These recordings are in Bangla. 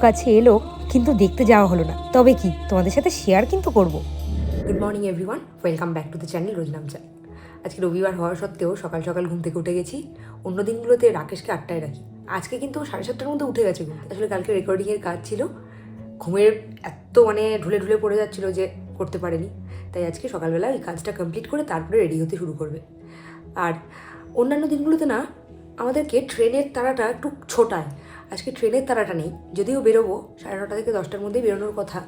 কাছে এলো, কিন্তু দেখতে যাওয়া হলো না। তবে কি, তোমাদের সাথে শেয়ার কিন্তু করব। Good morning everyone, welcome back to the channel রোজনাম চা। আজকে রবিবার হওয়া সত্ত্বেও সকাল সকাল ঘুম থেকে উঠে গেছি। অন্য দিনগুলোতে রাকেশকে 8টায় রাখি, আজকে কিন্তু 7:30টার মধ্যে উঠে গেছে ঘুম। আসলে কালকে রেকর্ডিংয়ের কাজ ছিল, ঘুমের এত ঢুলে ঢুলে পড়ে যাচ্ছিলো যে করতে পারেনি। তাই আজকে সকালবেলা এই কাজটা কমপ্লিট করে তারপরে রেডি হতে শুরু করবে। আর অন্যান্য দিনগুলোতে না আমাদেরকে ট্রেনের তাড়াটা একটু ছোটায়, আজকে ট্রেনের তাড়াটা নেই। যদিও বেরোবো 9:30 থেকে 10টার মধ্যেই বেরোনোর কথা,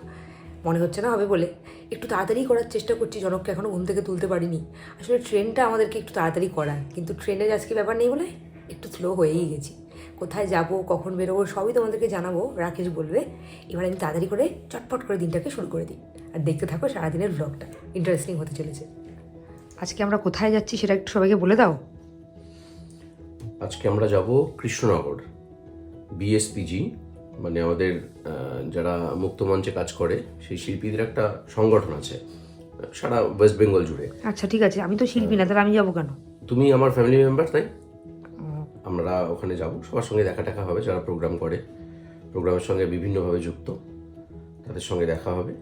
মনে হচ্ছে না হবে বলে একটু তাড়াতাড়ি করার চেষ্টা করছি। জনককে এখনও ঘুম থেকে তুলতে পারিনি। আসলে ট্রেনটা আমাদেরকে একটু তাড়াতাড়ি করায়, কিন্তু ট্রেনের আজকে ব্যাপার নেই বলে একটু স্লো হয়েই গেছি। কোথায় যাব, কখন বেরোবো সবই তোমাদেরকে জানাবো, রাকেশ বলবে। এবার আমি তাড়াতাড়ি করে চটপট করে দিনটাকে শুরু করে দিই, আর দেখতে থাকো সারাদিনের ব্লগটা, ইন্টারেস্টিং হতে চলেছে। আজকে আমরা কোথায় যাচ্ছি সেটা একটু সবাইকে বলে দাও। আজকে আমরা যাব কৃষ্ণনগর বিএসপিজি, মানে আমাদের যারা মুক্তমঞ্চে কাজ করে সেই শিল্পীদের একটা সংগঠন আছে সারা ওয়েস্ট বেঙ্গল জুড়ে। আচ্ছা ঠিক আছে, আমি তো শিল্পী না, তাহলে আমি যাবো কেন? তুমি আমার ফ্যামিলি মেম্বার, তাই আমরা ওখানে যাব। সবার সঙ্গে দেখা টাকা হবে, যারা প্রোগ্রাম করে, প্রোগ্রামের সঙ্গে বিভিন্নভাবে যুক্ত, তাদের সঙ্গে দেখা হবে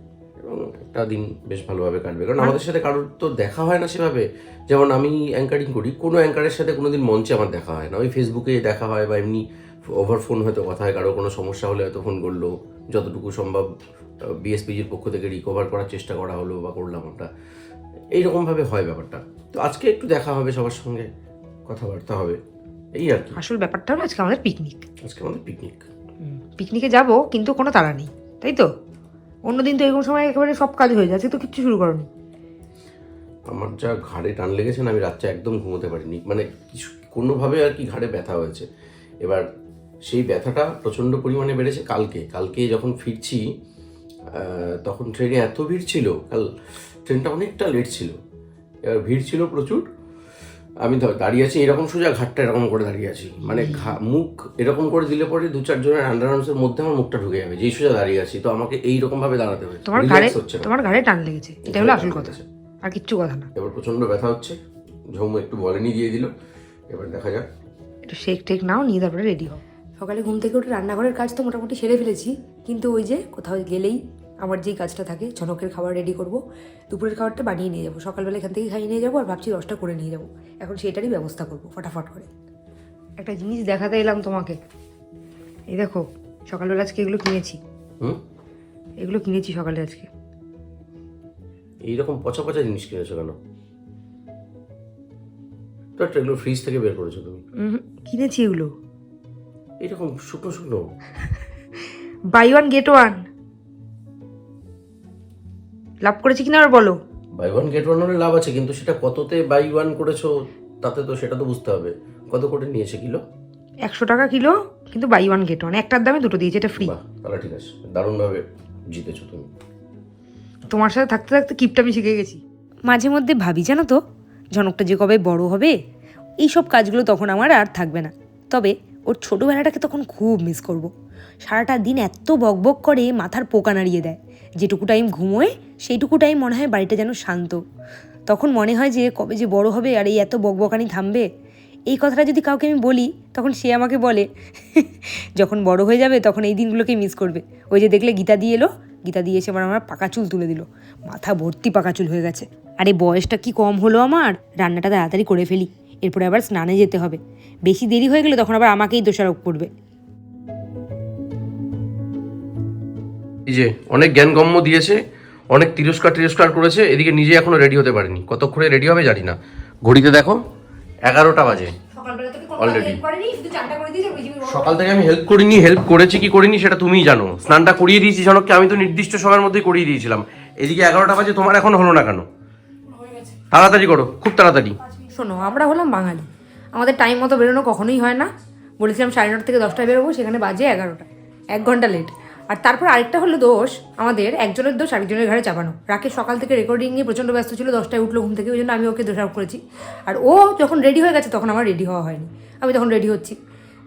এবং একটা দিন বেশ ভালোভাবে কাটবে। কারণ আমাদের সাথে কারোর তো দেখা হয় না সেভাবে। যেমন আমি অ্যাঙ্কারিং করি, কোনো অ্যাঙ্কারের সাথে কোনোদিন মঞ্চে আমার দেখা হয় না, ওই ফেসবুকে দেখা হয় বা এমনি ওভার ফোন হয়তো কথা হয়। কারো কোনো সমস্যা হলে হয়তো ফোন করলো, যতটুকু সম্ভব বিএসপিজির পক্ষ থেকে রিকভার করার চেষ্টা করা হলো বা করলাম আমরা, এইরকমভাবে হয় ব্যাপারটা। তো আজকে একটু দেখা হবে, সবার সঙ্গে কথাবার্তা হবে, এই আর কি। আসল ব্যাপারটা হলো আজকে আমাদের পিকনিক। আজকে আমাদের পিকনিক, পিকনিকে যাব, কিন্তু কোনো তাড়া নেই, তাই তো? অন্যদিন তো এরকম সময় একেবারে সব কাজ হয়ে যাচ্ছে, তো কিচ্ছু শুরু করনি। আমার যা ঘাড়ে টান লেগেছে না, আমি রাত্রে একদম ঘুমোতে পারিনি, মানে কিছু কোনোভাবে আর কি ঘাড়ে ব্যথা হয়েছে। এবার সেই ব্যথাটা প্রচণ্ড পরিমাণে বেড়েছে কালকে যখন ফিরছি, তখন ট্রেনে এত ভিড় ছিল, কাল ট্রেনটা অনেকটা লেট ছিল, এবার ভিড় ছিল প্রচুর। আমি দাঁড়িয়ে আছি এরকম, সোজা ঘাটটা এরকম করে দাঁড়িয়ে আছি, মানে মুখ এরকম করে দিলে পরে 2-4 জনের আন্ডারআর্মসের মধ্যে আমার মুখটা ঢুকে যাবে, যেই সোজা দাঁড়িয়ে আছি। তো আমাকে এইরকম ভাবে দাঁড়াতে হবে। তোমার ঘাড়ে টান লেগেছে, এটা হলো আসল কথা, আর কিচ্ছু কথা না। এবার প্রচন্ড ব্যথা হচ্ছে, ঝৌমু একটু বলেনি, দিয়ে দিল। এবার দেখা যাক, একটু শেক টেক নাও, নিয়ে তারপরে রেডি হও। সকালে ঘুম থেকে উঠে রান্নাঘরের কাজ তো মোটামুটি সেরে ফেলেছি, কিন্তু ওই যে কোথাও গেলেই আমার যেই কাজটা থাকে, ঝনকের খাবার রেডি করব, দুপুরের খাবারটা বানিয়ে নিয়ে যাবো, সকালবেলা এখান থেকে খাইয়ে নিয়ে যাবো, আর ভাবছি 10টা করে নিয়ে যাবো। এখন সেটারই ব্যবস্থা করবো ফটাফট করে। একটা জিনিস দেখাতে এলাম তোমাকে, এই দেখো, সকালবেলা আজকে এগুলো কিনেছি। এগুলো কিনেছি সকালে আজকে। এইরকম পচা পচা জিনিস কিনেছো কেন? তো একটা এগুলো ফ্রিজ থেকে বের করেছো তুমি? কিনেছি এগুলো, এইরকম শুকনো শুকনো। By one get one. লাভ করেছি কিনা আর বলো। বাই ওয়ান গেট ওয়ান হলে লাভ আছে, কিন্তু সেটা কততে বাই ওয়ান করেছো তাতে তো সেটা তো বুঝতে হবে। কত করে নিয়েছে কিলো? 100 টাকা কিলো, কিন্তু বাই ওয়ান গেট ওয়ান, একটার দামে দুটো দিয়েছে, এটা ফ্রি। বাহ, তাহলে ঠিক আছে, দারুণভাবে জিতেছো তুমি। তোমার সাথে থাকতে থাকতে কিপটা আমি শিখে গেছি। মাঝে মধ্যে ভাবি, জানো তো, ঝনকটা যে কবে বড় হবে, এইসব কাজগুলো তখন আমার আর থাকবে না। তবে ওর ছোটোবেলাটাকে তখন খুব মিস করব। সারাটা দিন এত বকবক করে, মাথার পোকা নাড়িয়ে দেয়। যেটুকু টাইম ঘুমোয় সেইটুকু টাইম মনে হয় বাড়িটা যেন শান্ত। তখন মনে হয় যে কবে যে বড় হবে আর এই এত বকবকানি থামবে। এই কথাটা যদি কাউকে আমি বলি, তখন সে আমাকে বলে যখন বড় হয়ে যাবে তখন এই দিনগুলোকে মিস করবে। ওই যে দেখলে গীতা দিয়ে এলো, গীতা দিয়ে এসে আমার পাকা চুল তুলে দিল, মাথা ভর্তি পাকা চুল হয়ে গেছে। আরে বয়সটা কি কম হলো আমার, রান্নাটা তাড়াতাড়ি করে ফেলি, এরপরে আবার স্নানে যেতে হবে। বেশি দেরি হয়ে গেলে তখন আবার আমাকেই দোষারোপ করবে। এই যে অনেক জ্ঞানগম্য দিয়েছে, অনেক তিরস্কার করেছে, এদিকে নিজে এখনো রেডি হতে পারেনি। কতক্ষণে রেডি হবে জানি না। ঘড়িতে দেখো 11টা বাজে অলরেডি। সকাল থেকে আমি হেল্প করিনি, হেল্প করেছি কি করিনি সেটা তুমিই জানো। স্নানটা করিয়ে দিয়েছি জনককে, আমি তো নির্দিষ্ট সময়ের মধ্যেই করিয়ে দিয়েছিলাম। এদিকে 11টা বাজে, তোমার এখন হলো না কেন? তাড়াতাড়ি করো, খুব তাড়াতাড়ি। শোনো, আমরা হলাম বাঙালি, আমাদের টাইম মতো বেরোনো কখনোই হয় না। বলেছিলাম 9:30 থেকে 10টায় বেরোবো, সেখানে বাজে 11টা, 1 ঘন্টা লেট। আর তারপর আরেকটা হলো দোষ, আমাদের একজনের দোষ আরেকজনের ঘাড়ে চাপানো। রাকেশ সকাল থেকে রেকর্ডিংয়ে প্রচণ্ড ব্যস্ত ছিল, 10টায় উঠলো ঘুম থেকে, ওই জন্য আমি ওকে দোষারোপ করেছি। আর ও যখন রেডি হয়ে গেছে তখন আমার রেডি হওয়া হয়নি, আমি তখন রেডি হচ্ছি।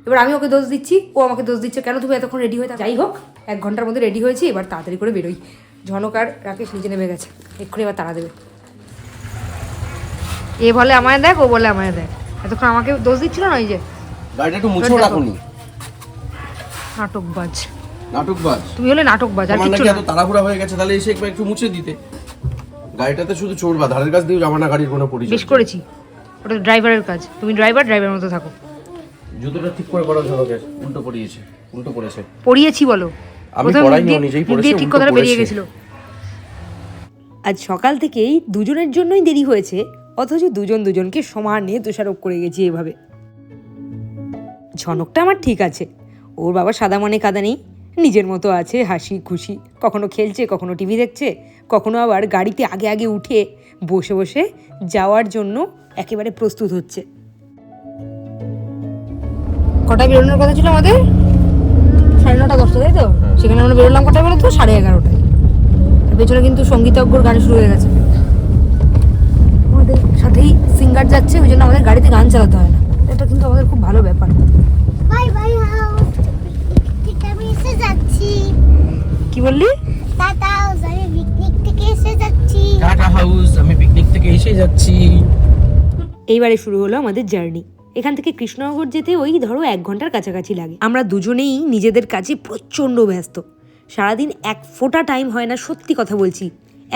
এবার আমি ওকে দোষ দিচ্ছি, ও আমাকে দোষ দিচ্ছে, কেন তুমি এতক্ষণ রেডি হয়ে? যাই হোক, 1 ঘন্টার মধ্যে রেডি হয়েছি, এবার তাড়াতাড়ি করে বেরোই। ঝনক আর রাকেশ নিচে নেমে গেছে, এক্ষুনি এবার তাড়া দেবে। এ বলে আমায় দেখ, ও বলে আমায় দেখ, এতক্ষণ আমাকে দোষ দিচ্ছিল না। ওই যে গাড়িটা একটু মুছেও রাখুনি, নাটকবাজ। নাটকবাজ তুমি হলে নাটকবাজ আর আমার কিছু নাকি না। এত তাড়াহুড়া হয়ে গেছে, তাহলে এসে একটু মুছে দিতে। গাড়িটাতে শুধু চড়বা, ধারের কাছ দিয়েও যাবা না, গাড়ির কোনো পরিচয়। বেশ করেছি, ওটা ড্রাইভারের কাজ। তুমি ড্রাইভার মতো থাকো। জুতোটা ঠিক করে পড়া ঝলকের, উল্টো পড়েছে। পড়িয়েছি বলো, আমি প্রথমে পড়াইনি, ও নিজেই পড়েছে, ঠিক উল্টো কথাটা বেরিয়ে পড়েছে। গেছিল। আজ সকাল থেকেই দুজনের জন্যই দেরি হয়েছে, অথচ দুজনকে সমানে দোষারোপ করে গেছি এভাবে। ঝনকটা আমার ঠিক আছে, ওর বাবা সাদা মনে কাদা নেই, নিজের মতো আছে, হাসি খুশি, কখনো খেলছে, কখনো টিভি দেখছে, কখনো আবার গাড়িতে আগে উঠে বসে বসে যাওয়ার জন্য একেবারে প্রস্তুত হচ্ছে। কটায় বেরোনোর কথা ছিল আমাদের? 9:30 10টা, তাই তো? সেখানে আমরা বেরোলাম কটায় বলো তো? 11:30টায়। পেছনে কিন্তু সঙ্গীতজ্ঞর গান শুরু হয়ে গেছে। আমাদের সাথেই সিঙ্গার যাচ্ছে, ওই জন্য আমাদের গাড়িতে গান চালাতে হয় না। এটা কিন্তু আমাদের খুব ভালো ব্যাপার। বাই বাই হাউস, আমি এসে যাচ্ছি। কি বললি? টাটা হাউস, আমি পিকনিক থেকে এসে যাচ্ছি। টাটা হাউস, আমি পিকনিক থেকে এসে যাচ্ছি। এইবারে শুরু হলো আমাদের জার্নি। এখান থেকে কৃষ্ণনগর যেতে ওই ধরো 1 ঘন্টার কাছাকাছি লাগে। আমরা দুজনেই নিজেদের কাজে প্রচণ্ড ব্যস্ত। সারাদিন এক ফোঁটা টাইম হয় না, সত্যি কথা বলছি,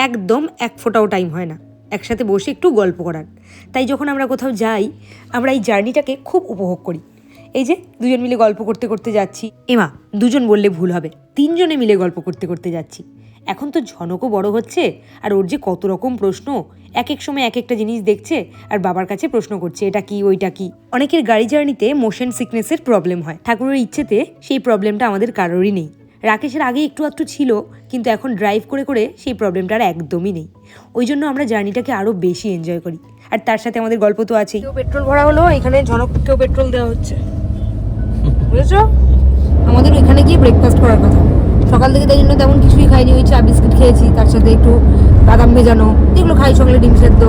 একদম এক ফোঁটাও টাইম হয় না একসাথে বসে একটু গল্প করার। তাই যখন আমরা কোথাও যাই, আমরা এই জার্নিটাকে খুব উপভোগ করি। এই যে দুজন মিলে গল্প করতে করতে যাচ্ছি, এমা দুজন বললে ভুল হবে, 3 জনে মিলে গল্প করতে করতে যাচ্ছি। এখন তো ঝনকও বড় হচ্ছে, আর ওর যে কত রকম প্রশ্ন, এক সময় এক একটা জিনিস দেখছে আর বাবার কাছে প্রশ্ন করছে, এটা কি ওইটা কি। অনেকের গাড়ি জার্নিতে মোশন সিকনেসের প্রবলেম হয়, ঠাকুরের ইচ্ছেতে সেই প্রবলেমটা আমাদের কারোরই নেই। রাকেশের আগে একটু আধটু ছিল, কিন্তু এখন ড্রাইভ করে করে সেই প্রবলেমটা আর একদমই নেই। ওই জন্য আমরা জার্নিটাকে আরও বেশি এনজয় করি। আর তার সাথে আমাদের গল্প তো আছেই। পেট্রোল ভরা হলো, এখানে ঝনককেও পেট্রোল দেওয়া হচ্ছে, বুঝেছো? আমাদের এখানে গিয়ে ব্রেকফাস্ট করার কথা। সকাল থেকে তাই জন্য তেমন কিছুই খাইনি, ওই চা বিস্কিট খেয়েছি, তার সাথে একটু বাদাম ভেজানো, যেগুলো খাই সকালে, ডিম সেদ্ধ।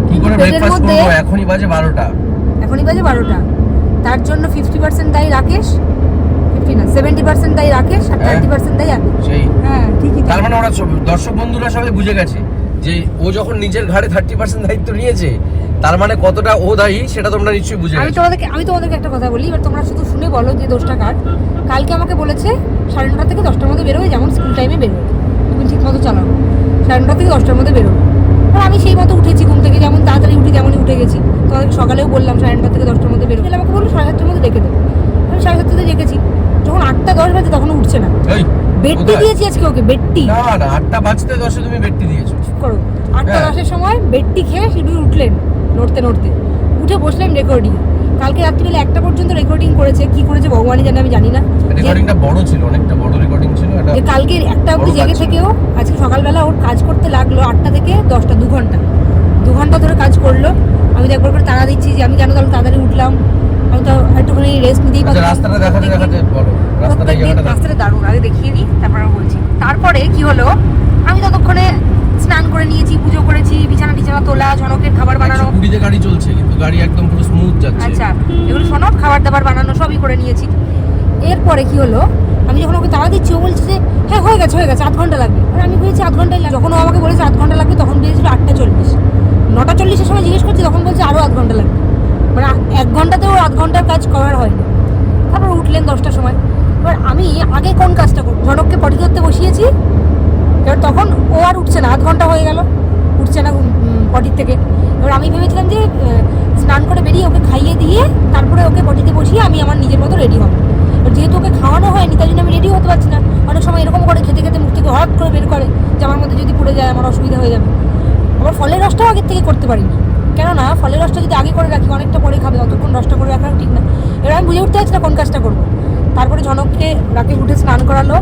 কি করে ব্রেকফাস্ট করব? এখনই বাজে 12টা। তার জন্য 50% দায়ী রাকেশ, 70% দায়ী রাকেশ, আর 30% দায়ী আমি। সেই হ্যাঁ ঠিকই। তার মানে ওরা দর্শক বন্ধুরা সবাই বুঝে গেছে যে ও যখন নিজের ঘাড়ে 30% দায়িত্ব নিয়েছে, তার মানে কতটা ও দায়ী সেটা তোমরা নিশ্চয়ই বুঝে গেছো। আমি তোমাদেরকে একটা কথা বলি, এবার তোমরা শুধু শুনে বলো যে দোষটা কার। কালকে আমাকে বলেছে 9:30 থেকে 10টার মধ্যে বেরোবে, যেমন স্কুল টাইমে বেরোবে, তুমি ঠিক মতো চালাও, 9:30 থেকে 10টার মধ্যে বেরোবে। আর আমি সেই মতো উঠেছি ঘুম থেকে, যেমন তাড়াতাড়ি উঠি তেমনই উঠে গেছি। তোমাদেরকে সকালেও বললাম 9:30 থেকে 10টার মধ্যে বেরোবে, আমাকে বললো 7:30টার মধ্যে ডেকে দেবে। আমি 7:30টাতে ডেকেছি, যখন 8:10 বাজে তখনও উঠছে না। বেডটি দিয়েছি আজকে ওকে, বেডটি। না 8টা বাজতে 10 তুমি বেডটি দিয়েছো। করো 8:10-এর সময় বেডটি খেয়ে সিঁড়ি উঠলেন, নড়তে উঠে বসলেন রেকর্ডিং। কালকে রাত্রিবেলা 1টা পর্যন্ত রেকর্ডিং করেছে, কি করেছে ভগবানই জানে, আমি জানি না। রেকর্ডিংটা বড় ছিল, অনেকটা বড় রেকর্ডিং ছিল এটা। যে কালকে 1টা অবধি জেগে থেকেও আজকে সকালবেলা ওর কাজ করতে লাগলো 8টা থেকে 10টা, 2 ঘন্টা ধরে কাজ করলো। আমি তো একবার করে তাড়া দিচ্ছি যে আমি কেন তাহলে তাড়াতাড়ি উঠলাম, আমি তো একটুখানি রেস্ট নিতেই পারছি। রাস্তাটা দেখাতে বলো, রাস্তাটা দারুণ, আগে দেখিয়ে দিই তারপর আমি বলছি। তারপরে কি হলো, আমি ততক্ষণে স্নান করে নিয়েছি, পুজো করেছি, বিছানা তোলা, ঝনকের খাবার বানানো। 120 গাড়ি চলছে, কিন্তু গাড়ি একদম পুরো স্মুথ যাচ্ছে। আচ্ছা এগুলো শোনো, খাবার দাবার বানানো সবই করে নিয়েছি। এরপরে কি হলো, আমি যখন ওকে তাড়া দিচ্ছি, ও বলছে যে হ্যাঁ হয়ে গেছে 8 ঘন্টা লাগবে। আর আমি বলেছি 8 ঘন্টাই লাগবে। যখন ও আমাকে বলেছে 8 ঘন্টা লাগবে, তখন বেরিয়েছিল 8:40। 9:40-এর সময় জিজ্ঞেস করছি, তখন বলছে আরও 8 ঘন্টা লাগবে। মানে 1 ঘন্টাতেও 8 ঘন্টার কাজ করার হয়নি। তারপর উঠলেন 10টার সময়। এবার আমি আগে কোন কাজটা করবো, ঝনককে পটি করতে বসিয়েছি। এবার তখন ও আর উঠছে না, 8 ঘন্টা হয়ে গেল উঠছে না পটির থেকে। এবার আমি ভেবেছিলাম যে স্নান করে বেরিয়ে ওকে খাইয়ে দিয়ে তারপরে ওকে পটিতে বসিয়ে আমি আমার নিজের মতো রেডি হব। এবার যেহেতু ওকে খাওয়ানো হয়নি, তাই জন্য আমি রেডি হতে পারছি না। অনেক সময় এরকম করে খেতে খেতে মুখ থেকে হঠাৎ করে বের করে, জামার মধ্যে যদি পড়ে যায় আমার অসুবিধা হয়ে যাবে। আবার ফলের রসটাও আগের থেকে করতে পারিনি, কেননা ফলের রসটা যদি আগে করে রাখি অনেকটা পরে খাবে, অতক্ষণ রসটা করে রাখাও ঠিক না। এবার আমি বুঝে উঠতে পারছি না কোন কাজটা করবো। তারপরে ঝনককে রাকেশ উঠে স্নান করালো,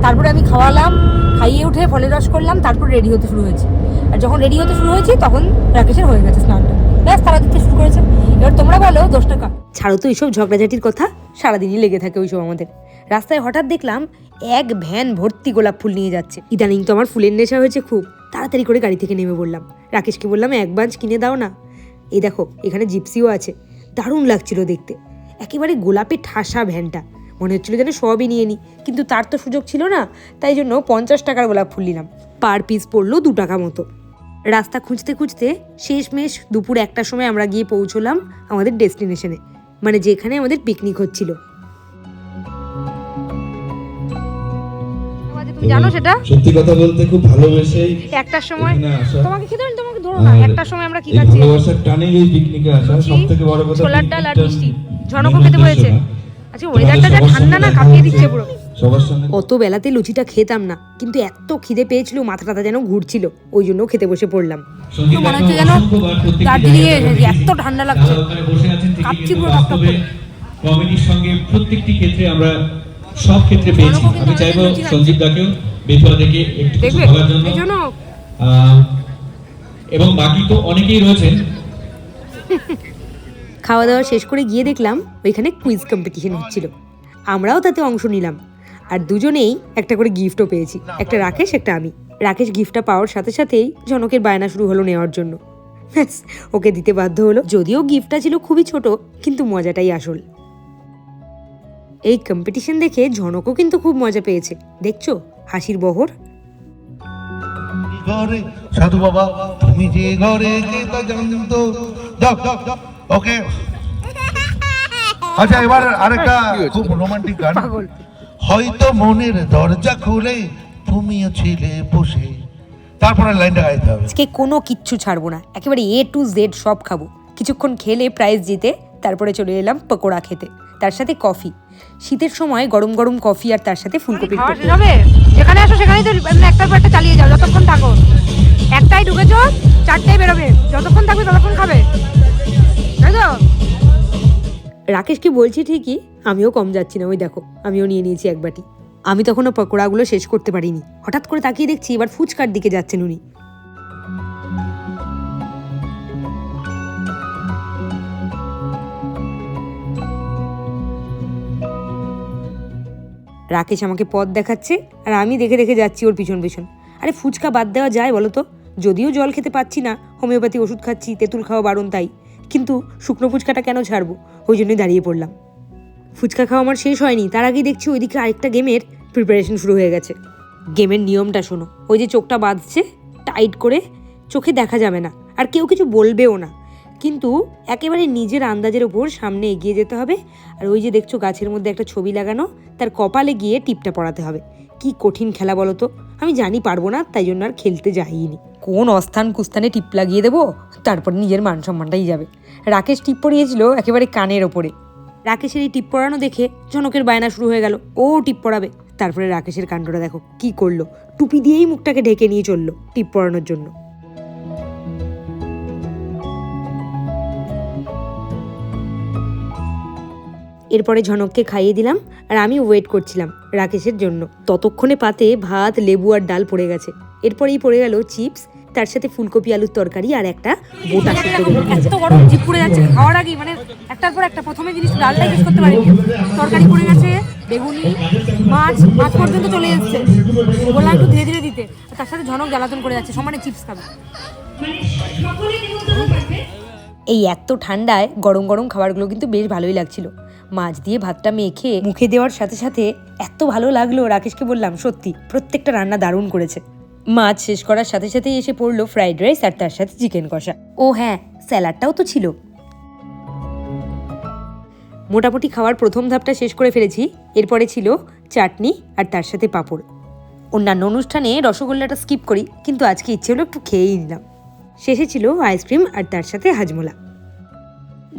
তারপরে আমি খাওয়ালাম, খাইয়ে উঠে ফলের রস করলাম, তারপর রেডি হতে শুরু হয়েছে। আর যখন রেডি হতে শুরু হয়েছে তখন রাকেশের হয়ে গেছে স্নানটা, ব্যাস তারা দিতে শুরু করেছে। এবার তোমরা বলো 10 টাকা। ছাড়ো তো এইসব ঝগড়াঝাটির কথা, সারাদিনই লেগে থাকে ওইসব আমাদের। রাস্তায় হঠাৎ দেখলাম এক ভ্যান ভর্তি গোলাপ ফুল নিয়ে যাচ্ছে। ইদানিং তো আমার ফুলের নেশা হয়েছে খুব, তাড়াতাড়ি করে গাড়ি থেকে নেমে পড়লাম। রাকেশকে বললাম 1 বাঞ্চ কিনে দাও না। এই দেখো এখানে জিপসিও আছে, দারুণ লাগছিল দেখতে। একেবারে গোলাপে ঠাসা ভ্যানটা, মনে হচ্ছিল যেন সবই নিয়ে নিই, কিন্তু তার তো সুযোগ ছিল না, তাই জন্য 50 টাকার গোলাপ ফুল নিলাম। পার পিস পড়লো 2 টাকা মতো। রাস্তা খুঁজতে খুঁজতে শেষমেশ দুপুর 1টার সময় আমরা গিয়ে পৌঁছলাম আমাদের ডেস্টিনেশনে, মানে যেখানে আমাদের পিকনিক হচ্ছিল। জানো সেটা? সত্যি কথা বলতে খুব ভালোবেসেই একটার সময় এখানে আসা। তোমাকে খেতে পারি, তোমাকে ধরো না, আর একটার সময় আমরা কি এই খাচ্ছি? ভালোবাসার টানেই এই পিকনিকে আসা। লুচি, সবথেকে বড় কথা ছোলার ডাল আর পিকনিকটা মিষ্টি। ঝনকও main খেতে উদ্দেশ্য বলেছে। না। আচ্ছা ওয়েদারটা যা সবার ঠান্ডা সঙ্গে না, দেখা কাঁপিয়ে হচ্ছে, দিচ্ছে পুরো। সবার সঙ্গে অত বেলাতে লুচিটা খেতাম না, কিন্তু এত খিদে পেয়েছিল মাথা টাথা যেন ঘুরছিল, ওই জন্য খেতে বসে পড়লাম। সঙ্গীত মনে হচ্ছে যেন দার্জিলিংয়ে এসেছি, এত ঠান্ডা লাগছে, কাঁপছি পুরো টক টক করে। কমেডির সঙ্গে প্রত্যেকটি ক্ষেত্রে আমরা সব ক্ষেত্রে পেয়েছি। জনকও কিন্তু আমি চাইবো অনেক লুচি খাচ্ছে। সঞ্জীব দাকেও বেতুয়া থেকে একটু কিছু দেখবে বলার জন্য এই জন্য এবং বাকি তো অনেকেই রয়েছেন। খাওয়া দাওয়া শেষ করে গিয়ে দেখলাম ওইখানে কুইজ কম্পিটিশন হচ্ছিল, আমরাও তাতে অংশ নিলাম, আর দুজনেই একটা করে গিফটও পেয়েছি, একটা রাকেশ একটা আমি। রাকেশ গিফটটা পাওয়ার সাথে সাথেই জনকের বায়না শুরু হলো নেওয়ার জন্য, ব্যাস ওকে দিতে বাধ্য হলো। যদিও গিফটটা ছিল খুবই ছোট, কিন্তু মজাটাই আসল। এই কম্পিটিশন দেখে জনকও কিন্তু খুব মজা পেয়েছে, দেখছো হাসির বহর। ঘরে সাধু বাবা তুমি যে ঘরে কে তা জানতো যাও ওকে আচ্ছা এবার আরেকটা খুব রোমান্টিক গান পাগল। হয়তো মনের দরজা খুলে তুমিও ছিলে বসে তারপরে লাইনটা গাইতে হবে আজকে কোনো কিচ্ছু ছাড়বো না, একেবারে A to Z সব খাবো। কিছুক্ষণ খেলে প্রাইজ জিতে তারপরে চলে এলাম পকোড়া খেতে, তার সাথে কফি। শীতের সময় গরম গরম কফি আর তার সাথে ফুলকপির পকোড়া। যেখানে আসো সেখানেই তো একটার পর একটা চালিয়ে যাও, যতক্ষণ থাকো। একটাই ঢুকেছো, চারটাই বেরোবে, যতক্ষণ থাকবে ততক্ষণ খাবে, তাই তো? রাকেশকে বলছি ঠিকই, আমিও কম যাচ্ছি না, ওই দেখো আমিও নিয়ে নিয়েছি এক বাটি। আমি তখনও পকোড়াগুলো শেষ করতে পারিনি, হঠাৎ করে তাকিয়ে দেখছি এবার ফুচকার দিকে যাচ্ছেন উনি। রাকেশ আমাকে পথ দেখাচ্ছে আর আমি দেখে দেখে যাচ্ছি ওর পিছন পিছন। আরে ফুচকা বাদ দেওয়া যায় বলো তো? যদিও জল খেতে পাচ্ছি না, হোমিওপ্যাথি ওষুধ খাচ্ছি, তেঁতুল খাওয়া বারণ তাই, কিন্তু শুকনো ফুচকাটা কেন ছাড়বো? ওই জন্যই দাঁড়িয়ে পড়লাম। ফুচকা খাওয়া আমার শেষ হয়নি, তার আগেই দেখছি ওইদিকে আরেকটা গেমের প্রিপারেশন শুরু হয়ে গেছে। গেমের নিয়মটা শোনো, ওই যে চোখটা বাঁধছে টাইট করে, চোখে দেখা যাবে না আর কেউ কিছু বলবেও না, কিন্তু একেবারে নিজের আন্দাজের ওপর সামনে এগিয়ে যেতে হবে। আর ওই যে দেখছো গাছের মধ্যে একটা ছবি লাগানো, তার কপালে গিয়ে টিপটা পড়াতে হবে। কি কঠিন খেলা বলো তো, আমি জানি পারবো না, তাই জন্য আর খেলতে যাইনি। কোন অস্থান কুস্থানে টিপ লাগিয়ে দেবো, তারপর নিজের মান সম্মানটাই যাবে। রাকেশ টিপ পরিয়েছিল একেবারে কানের ওপরে। রাকেশের এই টিপ পরানো দেখে জনকের বায়না শুরু হয়ে গেল, ও টিপ পরাবে। তারপরে রাকেশের কাণ্ডটা দেখো কি করলো, টুপি দিয়েই মুখটাকে ঢেকে নিয়ে চললো টিপ পরানোর জন্য। এরপরে ঝনককে খাইয়ে দিলাম আর আমি ওয়েট করছিলাম রাকেশের জন্য। ততক্ষণে পাতে ভাত, লেবু আর ডাল পড়ে গেছে। এরপরেই পড়ে গেল চিপস, তার সাথে ফুলকপি আলুর তরকারি আর একটা গোটা সিদ্ধ বেগুন ভাজা। এত গরম জিভ পুড়ে যাচ্ছে খাওয়ার আগে, মানে একটার পর একটা। প্রথমে জিনিস ডালটাই শেষ করতে পারিনি, তরকারি পড়ে গেছে, বেগুনি, মাছ পর্যন্ত চলে যাচ্ছে। বললাম একটু ধীরে ধীরে দিতে, তার সাথে ঝনক জ্বালাতন করে যাচ্ছে, সমানে চিপস খাবে। এই এত ঠান্ডায় গরম গরম খাবারগুলো কিন্তু বেশ ভালোই লাগছিল। মাছ দিয়ে ভাতটা মেখে মুখে দেওয়ার সাথে সাথে এত ভালো লাগলো, রাকেশকে বললাম সত্যি প্রত্যেকটা রান্না দারুণ করেছে। মাছ শেষ করার সাথে সাথেই এসে পড়লো ফ্রাইড রাইস আর তার সাথে চিকেন কষা। ও হ্যাঁ, স্যালাডটাও তো ছিল। মোটামুটি খাওয়ার প্রথম ধাপটা শেষ করে ফেলেছি। এরপরে ছিল চাটনি আর তার সাথে পাঁপড়। অন্যান্য অনুষ্ঠানে রসগোল্লাটা স্কিপ করি, কিন্তু আজকে ইচ্ছে হলো একটু খেয়েই নিলাম। শেষে ছিল আইসক্রিম আর তার সাথে হাজমোলা।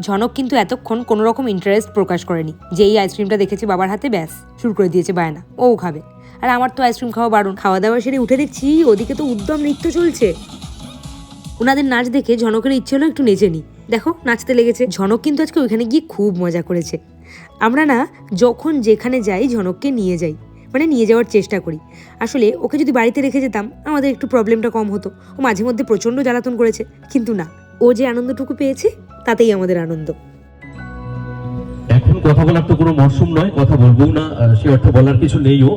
ঝনক কিন্তু এতক্ষণ কোনো রকম ইন্টারেস্ট প্রকাশ করেনি, যেই আইসক্রিমটা দেখেছে বাবার হাতে ব্যাস শুরু করে দিয়েছে বায়না, ও খাবে। আর আমার তো আইসক্রিম খাওয়া বারণ। খাওয়া দাওয়া সেরে উঠে দেখছি ওদিকে তো উদ্যম নৃত্য চলছে। ওনাদের নাচ দেখে ঝনকের ইচ্ছে হলো একটু নেচে নি, দেখো নাচতে লেগেছে। ঝনক কিন্তু আজকে ওইখানে গিয়ে খুব মজা করেছে। আমরা না যখন যেখানে যাই ঝনককে নিয়ে যাই, মানে নিয়ে যাওয়ার চেষ্টা করি। আসলে ওকে যদি বাড়িতে রেখে যেতাম আমাদের একটু প্রবলেমটা কম হতো। ও মাঝে মধ্যে প্রচণ্ড জ্বালাতন করেছে, কিন্তু না, ও যে আনন্দটুকু পেয়েছে তাতেই আমাদের আনন্দ। এখন কথা বলার তো কোনো মরশুম নয়, কথা বলবো না, সে অর্থে বলার কিছু নেইও।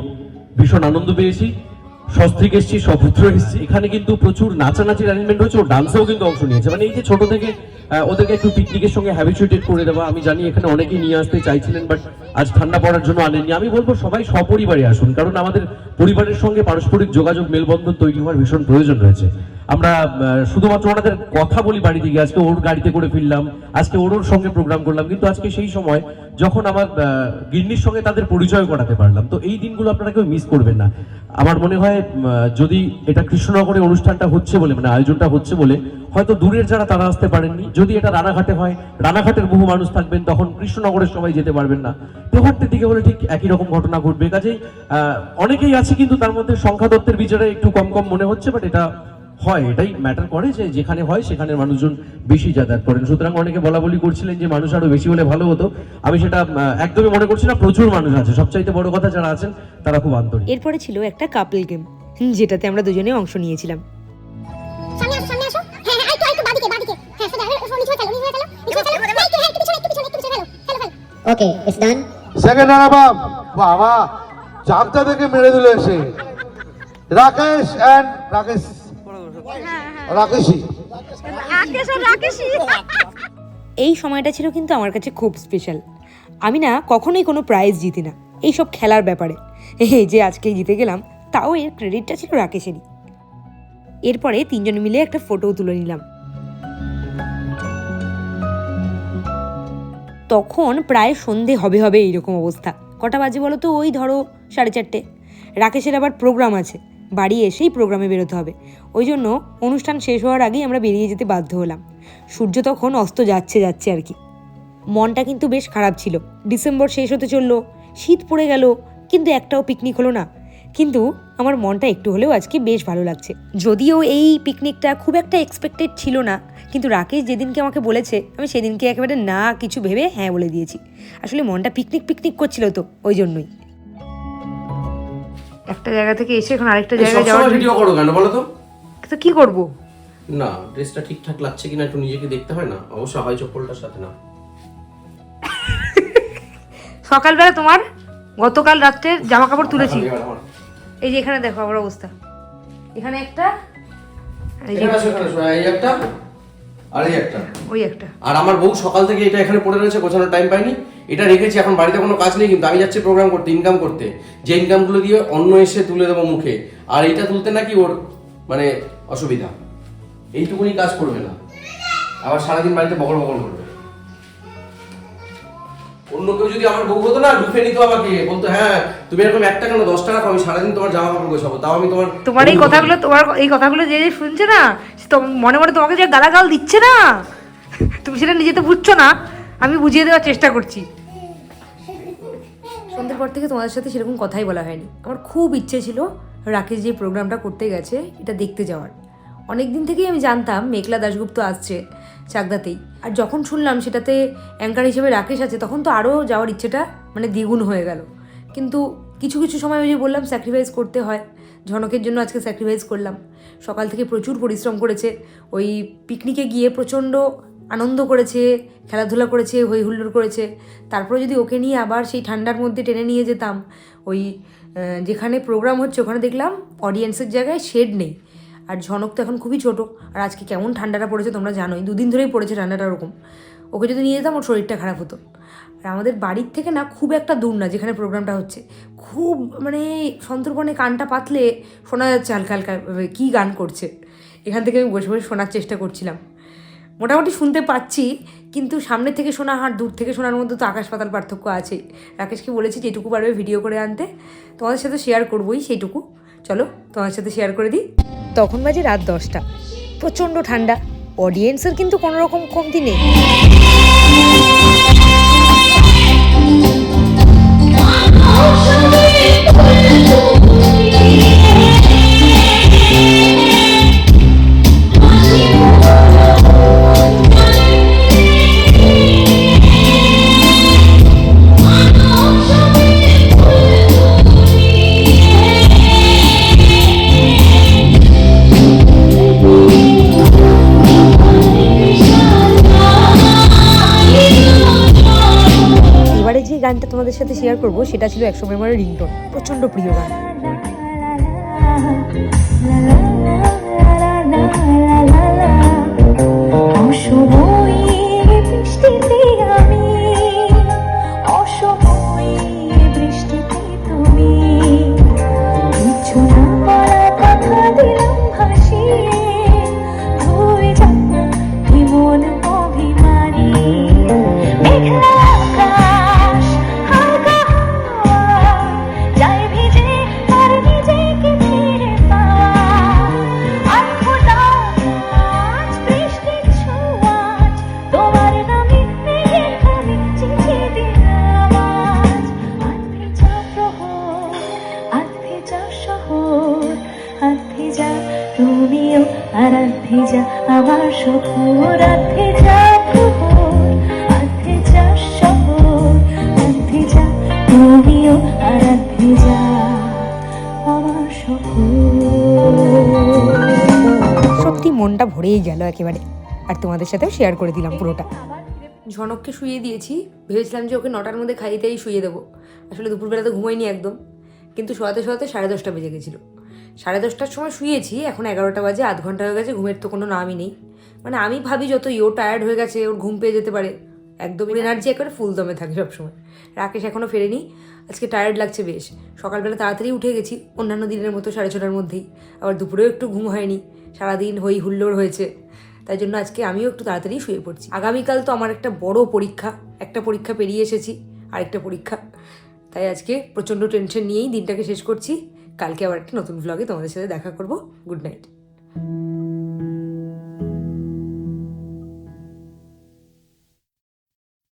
ভীষণ আনন্দ পেয়েছি, সস্ত্রীক এসেছি, সপুত্র এসেছি। এখানে কিন্তু প্রচুর নাচানাচির অ্যারেঞ্জমেন্ট হয়েছে, ও ডান্সেও কিন্তু অংশ নিয়েছে। মানে এই যে ছোট থেকে ওদেরকে একটু পিকনিকের সঙ্গে হ্যাবিচুয়েটেড করে দেওয়া। আমি জানি এখানে অনেকেই নিয়ে আসতে চাইছিলেন, বাট আজ ঠান্ডা পড়ার জন্য আনেননি। আমি বলবো সবাই সপরিবারে আসুন, কারণ আমাদের পরিবারের সঙ্গে পারস্পরিক যোগাযোগ মেলবন্ধন তৈরি হওয়ার ভীষণ প্রয়োজন রয়েছে। আমরা শুধুমাত্র ওনাদের কথা বলি বাড়িতে গিয়ে, আজকে ওর গাড়িতে করে ফিরলাম, আজকে ওর সঙ্গে প্রোগ্রাম করলাম, কিন্তু আজকে সেই সময় যখন আমার গিন্নির সঙ্গে তাদের পরিচয় করাতে পারলাম। তো এই দিনগুলো আপনারা কেউ মিস করবেন না। আমার মনে হয় যদি এটা কৃষ্ণনগরে অনুষ্ঠানটা হচ্ছে বলে, মানে আয়োজনটা হচ্ছে বলে হয়তো দূরের যারা তারা আসতে পারেননি। যদি এটা রানাঘাটে হয়, রানাঘাটের বহু মানুষ থাকবেন, তখন কৃষ্ণনগরের সবাই যেতে পারবেন না। তেহট্টের দিকে হলে ঠিক একই রকম ঘটনা ঘটবে। কাজেই অনেকেই আছে, কিন্তু তার মধ্যে সংখ্যা তত্ত্বের বিচারে একটু কম কম মনে হচ্ছে, বাট এটা হয়, এটাই ম্যাটার করে যে যেখানে হয় সেখানে মানুষজন বেশি যাতায়াত করেন। সুতরাং অনেকে বলা বলি করছিলেন যে মানুষ আরো বেশি হলে ভালো হতো। আমি সেটা একদমই মনে করছি না, প্রচুর মানুষ আছে। সবচাইতে বড় কথা যারা আছেন তারা খুব আন্তরিক। এরপরে ছিল একটা কাপল গেম, যেটাতে আমরা দুজনে অংশ নিয়েছিলাম। সামনে আসো সামনে আসো হ্যাঁ হ্যাঁ আরেকটু বাদিকে বাদিকে হ্যাঁ সোজা নিচে ফেলো নিচে ফেলো নিচে ফেলো একটু পিছনে ফেলো ফেলো okay it's done second runner বাবা চাপটা থেকে মেরে দিল এসে রাকেশ এন্ড রাকেশী এই সময়টা ছিল কিন্তু আমার কাছে খুব স্পেশাল। আমি না কখনোই কোনো প্রাইজ জিতি না এইসব খেলার ব্যাপারে। এই যে আজকে জিতে গেলাম, তাও এর ক্রেডিটটা ছিল রাকেশেরই। এরপরে তিনজন মিলে একটা ফটোও তুলে নিলাম। তখন প্রায় সন্ধে হবে হবে এইরকম অবস্থা। কটা বাজে বলো তো? ওই ধরো 4:30। রাকেশের আবার প্রোগ্রাম আছে, বাড়ি এসেই প্রোগ্রামে বেরোতে হবে। ওই জন্য অনুষ্ঠান শেষ হওয়ার আগেই আমরা বেরিয়ে যেতে বাধ্য হলাম। সূর্য তখন অস্ত যাচ্ছে আর কি। মনটা কিন্তু বেশ খারাপ ছিল। ডিসেম্বর শেষ হতে চললো, শীত পড়ে গেল, কিন্তু একটাও পিকনিক হলো না। কিন্তু আমার মনটা একটু হলেও আজকে বেশ ভালো লাগছে। যদিও এই পিকনিকটা খুব একটা এক্সপেক্টেড ছিল না, কিন্তু রাকেশ যেদিনকে আমাকে বলেছে আমি সেদিনকে একেবারে না কিছু ভেবে হ্যাঁ বলে দিয়েছি। আসলে মনটা পিকনিক করছিল, তো ওই জন্যই। একটা জায়গা থেকে এসে এখন আরেকটা জায়গায় যাওয়ার ভিডিও করো কেন বলো তো? তো কি করব? না, ড্রেসটা ঠিকঠাক লাগছে কিনা একটু নিজেকে দেখতে হয় না? অবশ্য হয় চপ্পলটার সাথে না। সকালবেলা তোমার গতকাল রাত্রে জামা কাপড় তুলেছি, এই যে এখানে দেখো আমার অবস্থা। এখানে একটা, এই একটা আর এই একটা, ওই একটা। আর আমার বউ সকাল থেকে এটা এখানে পড়ে রয়েছে, গোছানোর টাইম পাইনি। এটা রেখেছি, এখন বাড়িতে কোনো কাজ নেই, কিন্তু আমি যাচ্ছি প্রোগ্রাম করতে, ইনকাম করতে। যে ইনকামগুলো দিয়ে অন্য এসে তুলে দেবো মুখে, আর এইটা তুলতে নাকি ওর মানে অসুবিধা। এইটুকুনি কাজ করবে না, আবার সারাদিন বাড়িতে বকর করবে। অন্য কেউ যদি আমার বউ হতো না, ঢুকে নিত আমাকে, বলতো হ্যাঁ তুমি এরকম একটা কেন 10 টাকা আমি সারাদিন তোমার জামা কাপড় গোছাবো, তাও আমি তোমার এই কথাগুলো যে শুনছে না, মনে মনে তোমাকে যে গালাগাল দিচ্ছে না, তুমি সেটা নিজে তো বুঝছো না, আমি বুঝিয়ে দেওয়ার চেষ্টা করছি। সন্ধ্যের পর থেকে তোমাদের সাথে সেরকম কথাই বলা হয়নি। আমার খুব ইচ্ছে ছিল রাকেশ যে প্রোগ্রামটা করতে গেছে এটা দেখতে যাওয়ার। অনেক দিন থেকেই আমি জানতাম মেঘলা দাশগুপ্ত আসছে চাকদাতেই, আর যখন শুনলাম সেটাতে অ্যাঙ্কার হিসেবে রাকেশ আছে, তখন তো আরও যাওয়ার ইচ্ছেটা মানে দ্বিগুণ হয়ে গেল। কিন্তু কিছু কিছু সময় ওই যে বললাম স্যাক্রিফাইস করতে হয়, ঝনকের জন্য আজকে স্যাক্রিফাইস করলাম। সকাল থেকে প্রচুর পরিশ্রম করেছে, ওই পিকনিকে গিয়ে প্রচণ্ড আনন্দ করেছে, খেলাধুলা করেছে, হই হুল্লোড় করেছে। তারপরে যদি ওকে নিয়ে আবার সেই ঠান্ডার মধ্যে টেনে নিয়ে যেতাম, ওই যেখানে প্রোগ্রাম হচ্ছে ওখানে দেখলাম অডিয়েন্সের জায়গায় শেড নেই, আর ঝনক তো এখন খুবই ছোট, আর আজকে কেমন ঠান্ডাটা পড়েছে তোমরা জানোই, 2 দিন ধরেই পড়েছে ঠান্ডাটা ওরকম। ওকে যদি নিয়ে যেতাম ওর শরীরটা খারাপ হতো। আর আমাদের বাড়ির থেকে না খুব একটা দূর না যেখানে প্রোগ্রামটা হচ্ছে, খুব মানে সন্তর্পণে কানটা পাতলে শোনা যাচ্ছে হালকা হালকা কী গান করছে। এখান থেকে আমি বসে বসে শোনার চেষ্টা করছিলাম, মোটামুটি শুনতে পাচ্ছি, কিন্তু সামনে থেকে শোনা আর দূর থেকে শোনার মধ্যে তো আকাশ পাতাল পার্থক্য আছে। রাকেশকে বলেছি যেটুকু পারবে ভিডিও করে আনতে, তোমাদের সাথে শেয়ার করবোই সেইটুকু। চলো তোমাদের সাথে শেয়ার করে দিই। তখন বাজে রাত 10টা, প্রচণ্ড ঠান্ডা, অডিয়েন্সের কিন্তু কোনো রকম কমতি নেই। গানটা তোমাদের সাথে শেয়ার করবো সেটা ছিল একসময় আমার রিংটোন, প্রচণ্ড প্রিয় গান। অসময়ে বৃষ্টিতে আমি, অসময়ে আমার শহর আধে যা ভোর, আধে যা শহর, আধে যা তুমিও আর আধে যা আমার শহর। সত্যি মনটা ভরেই গেল একেবারে, আর তোমাদের সাথেও শেয়ার করে দিলাম পুরোটা। ঝনককে শুইয়ে দিয়েছি, ভেবেছিলাম যে ওকে 9টার মধ্যে খাইতেই শুইয়ে দেবো। আসলে দুপুরবেলা তো ঘুমাইনি একদম, কিন্তু শোয়াতে শোয়াতে 10:30 বেজে গেছিলো। 10:30টার সময় শুয়েছি, এখন 11টা বাজে, আধ ঘন্টা হয়ে গেছে, ঘুমের তো কোনো নামই নেই। মানে আমি ভাবি যতই ও টায়ার্ড হয়ে গেছে, ওর ঘুম পেয়ে যেতে পারে, একদম এনার্জি একেবারে ফুল দমে থাকে সবসময়। রাকেশ এখনও ফেরেনি, আজকে টায়ার্ড লাগছে বেশ। সকালবেলা তাড়াতাড়ি উঠে গেছি, অন্যান্য দিনের মতো 6:30টার মধ্যেই। আবার দুপুরেও একটু ঘুম হয়নি, সারাদিন হই হুল্লোড় হয়েছে, তাই জন্য আজকে আমিও একটু তাড়াতাড়ি শুয়ে পড়ছি। আগামীকাল তো আমার একটা বড় পরীক্ষা, একটা পরীক্ষা পেরিয়ে এসেছি, আরেকটা পরীক্ষা, তাই আজকে প্রচণ্ড টেনশন নিয়েই দিনটাকে শেষ করছি। কালকে আবার একটা নতুন ভ্লগে তোমাদের সাথে দেখা করব। Good night.